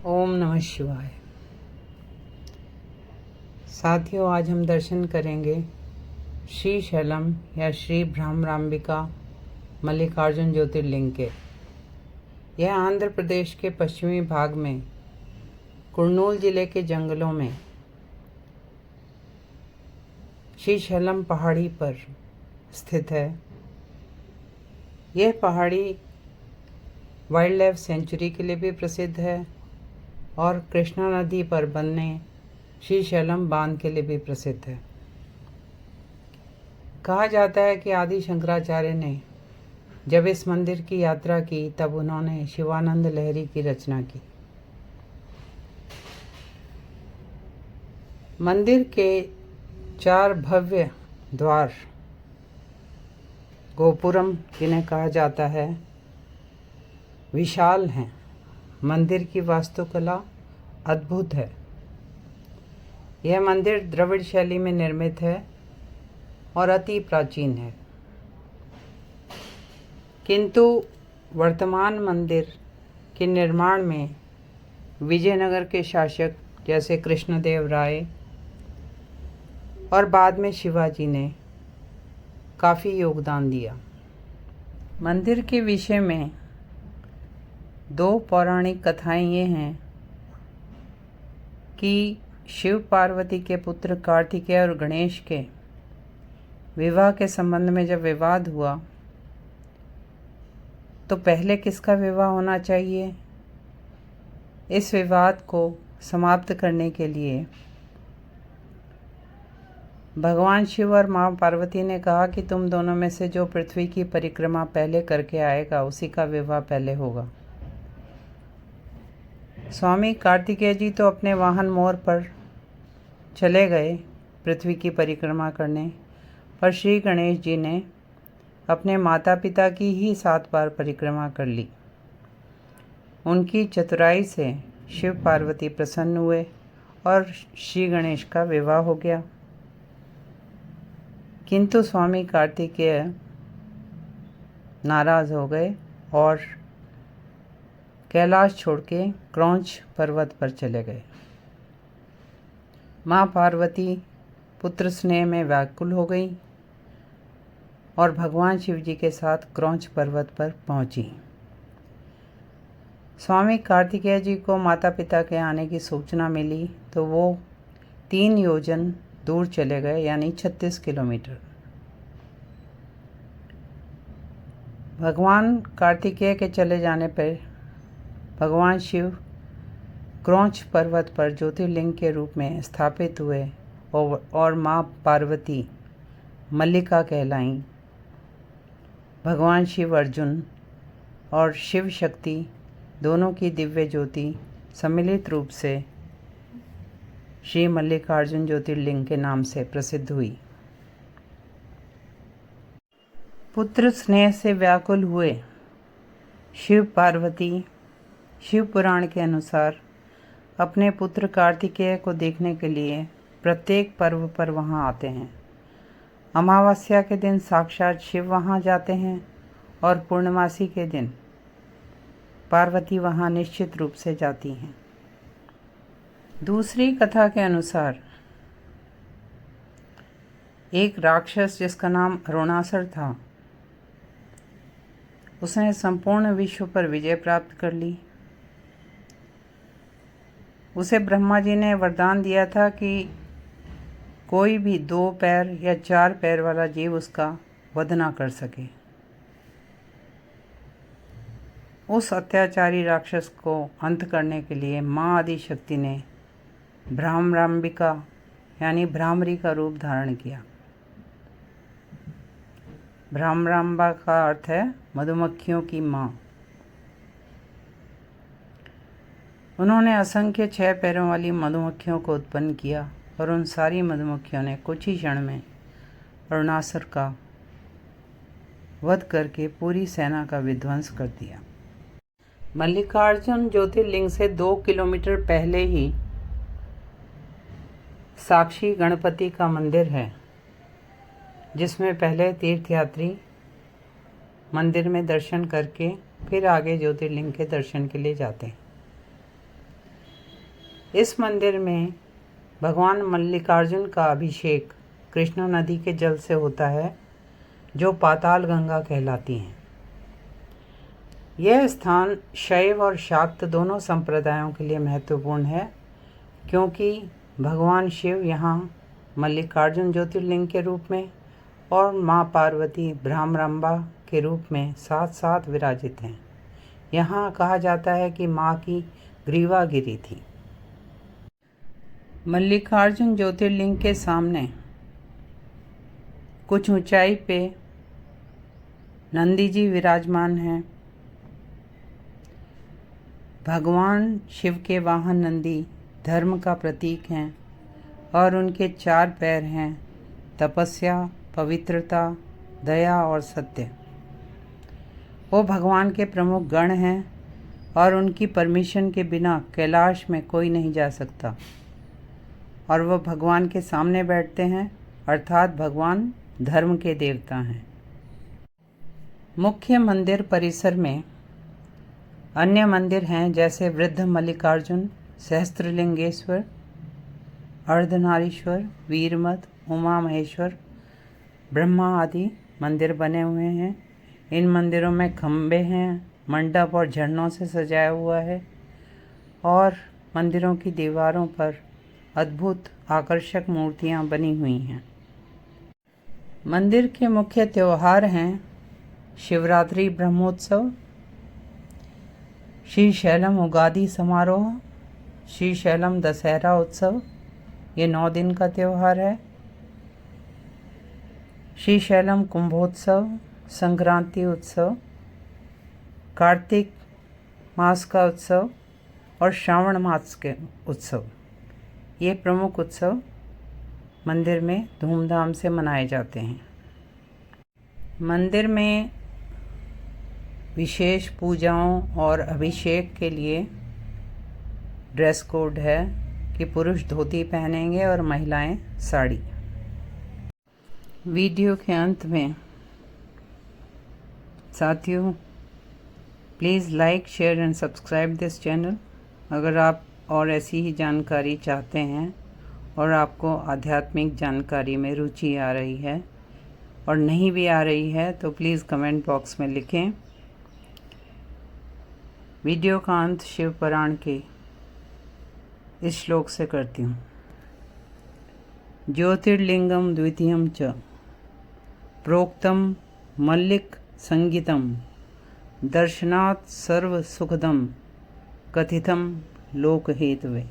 ओम नमः शिवाय। साथियों, आज हम दर्शन करेंगे श्री शैलम या श्री भ्रामरांबिका मल्लिकार्जुन ज्योतिर्लिंग के। यह आंध्र प्रदेश के पश्चिमी भाग में कुर्नूल जिले के जंगलों में श्री शैलम पहाड़ी पर स्थित है। यह पहाड़ी वाइल्ड लाइफ सेंचुरी के लिए भी प्रसिद्ध है और कृष्णा नदी पर बनने श्री शैलम बांध के लिए भी प्रसिद्ध है। कहा जाता है कि आदि शंकराचार्य ने जब इस मंदिर की यात्रा की तब उन्होंने शिवानंद लहरी की रचना की। मंदिर के 4 भव्य द्वार गोपुरम जिन्हें कहा जाता है विशाल हैं। मंदिर की वास्तुकला अद्भुत है। यह मंदिर द्रविड़ शैली में निर्मित है और अति प्राचीन है, किंतु वर्तमान मंदिर के निर्माण में विजयनगर के शासक जैसे कृष्णदेव राय और बाद में शिवाजी ने काफ़ी योगदान दिया। मंदिर के विषय में 2 पौराणिक कथाएं ये हैं कि शिव पार्वती के पुत्र कार्तिकेय और गणेश के विवाह के संबंध में जब विवाद हुआ तो पहले किसका विवाह होना चाहिए, इस विवाद को समाप्त करने के लिए भगवान शिव और माँ पार्वती ने कहा कि तुम दोनों में से जो पृथ्वी की परिक्रमा पहले करके आएगा उसी का विवाह पहले होगा। स्वामी कार्तिकेय जी तो अपने वाहन मोर पर चले गए पृथ्वी की परिक्रमा करने, पर श्री गणेश जी ने अपने माता पिता की ही 7 बार परिक्रमा कर ली। उनकी चतुराई से शिव पार्वती प्रसन्न हुए और श्री गणेश का विवाह हो गया। किंतु स्वामी कार्तिकेय नाराज़ हो गए और कैलाश छोड़ के क्रौंच पर्वत पर चले गए। माँ पार्वती पुत्र स्नेह में व्याकुल हो गई और भगवान शिव जी के साथ क्रौंच पर्वत पर पहुंची। स्वामी कार्तिकेय जी को माता पिता के आने की सूचना मिली तो वो 3 योजन दूर चले गए, यानी 36 किलोमीटर। भगवान कार्तिकेय के चले जाने पर भगवान शिव क्रौंच पर्वत पर ज्योतिर्लिंग के रूप में स्थापित हुए और माँ पार्वती मल्लिका कहलाईं। भगवान शिव अर्जुन और शिव शक्ति दोनों की दिव्य ज्योति सम्मिलित रूप से श्री मल्लिकार्जुन ज्योतिर्लिंग के नाम से प्रसिद्ध हुई। पुत्र स्नेह से व्याकुल हुए शिव पार्वती शिव पुराण के अनुसार अपने पुत्र कार्तिकेय को देखने के लिए प्रत्येक पर्व पर वहां आते हैं। अमावस्या के दिन साक्षात शिव वहां जाते हैं और पूर्णमासी के दिन पार्वती वहां निश्चित रूप से जाती हैं। दूसरी कथा के अनुसार एक राक्षस जिसका नाम अरुणासुर था, उसने संपूर्ण विश्व पर विजय प्राप्त कर ली। उसे ब्रह्मा जी ने वरदान दिया था कि कोई भी 2 पैर या 4 पैर वाला जीव उसका वध ना कर सके। उस अत्याचारी राक्षस को अंत करने के लिए माँ आदि शक्ति ने भ्रामरांबिका यानी भ्रामरी का रूप धारण किया। भ्रामरांबा का अर्थ है मधुमक्खियों की माँ। उन्होंने असंख्य 6 पैरों वाली मधुमक्खियों को उत्पन्न किया और उन सारी मधुमक्खियों ने कुछ ही क्षण में अरुणासुर का वध करके पूरी सेना का विध्वंस कर दिया। मल्लिकार्जुन ज्योतिर्लिंग से 2 किलोमीटर पहले ही साक्षी गणपति का मंदिर है, जिसमें पहले तीर्थयात्री मंदिर में दर्शन करके फिर आगे ज्योतिर्लिंग के दर्शन के लिए जाते हैं। इस मंदिर में भगवान मल्लिकार्जुन का अभिषेक कृष्णा नदी के जल से होता है, जो पाताल गंगा कहलाती हैं। यह स्थान शैव और शाक्त दोनों संप्रदायों के लिए महत्वपूर्ण है, क्योंकि भगवान शिव यहाँ मल्लिकार्जुन ज्योतिर्लिंग के रूप में और माँ पार्वती भ्रामरंबा के रूप में साथ साथ विराजित हैं। यहाँ कहा जाता है कि माँ की ग्रीवा गिरी थी। मल्लिकार्जुन ज्योतिर्लिंग के सामने कुछ ऊंचाई पे नंदी जी विराजमान हैं। भगवान शिव के वाहन नंदी धर्म का प्रतीक हैं और उनके 4 पैर हैं: तपस्या, पवित्रता, दया और सत्य। वो भगवान के प्रमुख गण हैं और उनकी परमिशन के बिना कैलाश में कोई नहीं जा सकता, और वह भगवान के सामने बैठते हैं, अर्थात भगवान धर्म के देवता हैं। मुख्य मंदिर परिसर में अन्य मंदिर हैं, जैसे वृद्ध मल्लिकार्जुन, सहस्त्रलिंगेश्वर, अर्धनारीश्वर, वीरमद, उमा महेश्वर, ब्रह्मा आदि मंदिर बने हुए हैं। इन मंदिरों में खम्भे हैं, मंडप और झरनों से सजाया हुआ है, और मंदिरों की दीवारों पर अद्भुत आकर्षक मूर्तियां बनी हुई हैं। मंदिर के मुख्य त्योहार हैं शिवरात्रि ब्रह्मोत्सव, श्रीशैलम उगादि समारोह, श्रीशैलम दशहरा उत्सव, ये 9 दिन का त्यौहार है। श्रीशैलम कुंभोत्सव, संक्रांति उत्सव, कार्तिक मास का उत्सव और श्रावण मास के उत्सव, ये प्रमुख उत्सव मंदिर में धूमधाम से मनाए जाते हैं। मंदिर में विशेष पूजाओं और अभिषेक के लिए ड्रेस कोड है कि पुरुष धोती पहनेंगे और महिलाएं साड़ी। वीडियो के अंत में साथियों, please like, share and subscribe this channel. अगर आप और ऐसी ही जानकारी चाहते हैं और आपको आध्यात्मिक जानकारी में रुचि आ रही है और नहीं भी आ रही है, तो प्लीज़ कमेंट बॉक्स में लिखें। वीडियो का अंत शिव पुराण के इस श्लोक से करती हूँ। ज्योतिर्लिंगम द्वितीयम च प्रोक्तम मल्लिक संगीतम दर्शनात् सर्व सुखदम कथितम लोकहेतवे।